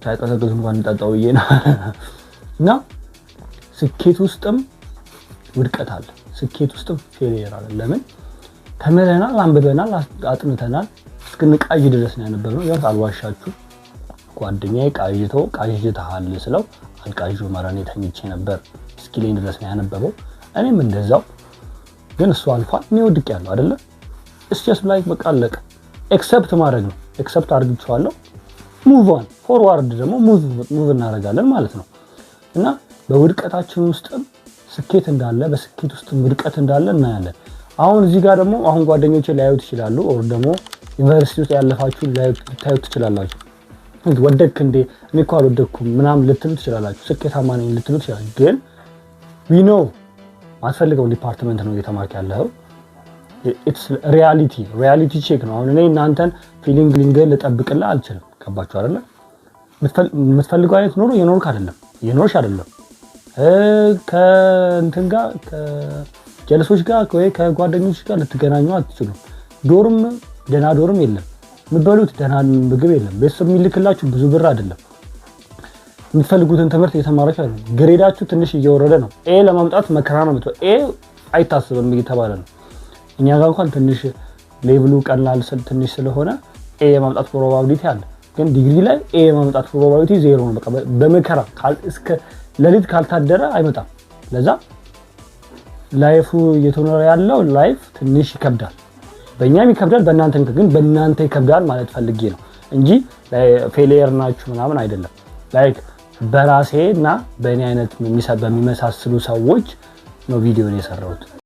ሳይቀዘቅዝ እንኳን እንጠጣው ይየና እና ስኬት ውስጥም ውድቀት አለ ስኬት ውስጥም ፌሊየር አለ ለምን ተመረናል አንብበናል አጥንተናል እስክንቃይ ድረስ ነው ያነበብነው ያው አልዋሻችሁ ጓደኛዬ ቃይተሃል ስለው አልቃይጆ ማራኔ ተኝቼ ነበር እስኪሌን ድረስ ነው ያነበበው እኔም እንደዛው ግን እሱ አልፏል ነው ወድቄያለሁ አይደለ it's just like በቃ አለቀ accept ማድረግ ነው accept አድርግቻለሁ move on forward ደግሞ move እናደርጋለን ማለት ነው እና በውድቀታችን ውስጥም ስኬት እንዳለ በስኬት ውስጥ ውድቀት እንዳለ እናያለን አሁን እዚህ ጋር ደግሞ አሁን ጓደኞቼ ላይውት ይችላሉ ኦር ደግሞ ዩኒቨርሲቲ ውስጥ ያለፋችሁ ላይውት ትችላላችሁ ወደክ እንዴ እኔ እኮ አልወደኩም ምናምን ልትሉ ትችላላችሁ ስኬታማ ነኝ ልትሉ ትችላላችሁ ግን we know ማስፈልገው ዲፓርትመንት ነው እየተማርክ ያለው it's reality check ነው አሁን እኔ እናንተን ፊሊንግ ሊንግል ልጠብቅልህ አልችልም ከባችሁ አይደለ የምትፈልገው አይነት ኑሮ የኖርክ አይደለም የኖርሽ አይደለም ከእንትን ጋር ከጀለሶች ጋር ወይ ከጓደኞች ጋር ልትገናኙ አትችሉም ዶርም ደና ዶርም የለም ምበሉት ደና ምግብ የለም ቤተሰብ የሚልክላችሁ ብዙ ብር አይደለም የምትፈልጉትን ትምህርት እየተማራችሁ አይደለም ግሬዳችሁ ትንሽ እየወረደ ነው ኤ ለማምጣት መከራ ነው ኤ አይታሰብም እየተባለ ነው እኛ ጋር እንኳን ትንሽ ሌቭሉ ቀላል ትንሽ ስለሆነ ኤ የማምጣት ፕሮባቢሊቲ አለ ግን ዲግሪ ላይ ኤ የማምጣት ፕሮባቢሊቲ ዜሮ ነው በቃ በመከራ እስከ ለሊት ካልታደረ አይመጣም ለዛ ላይፉ እየተኖረ ያለው ላይፍ ትንሽ ይከብዳል በእኛም ይከብዳል በእናንተ ግን በእናንተ ይከብዳል ማለት ፈልጌ ነው እንጂ ፌሊየር ናችሁ ምናምን አይደለም ላይክ በራሴና በእኔ አይነት በሚመሳሰሉ ሰዎች ነው ቪዲዮን የሰራሁት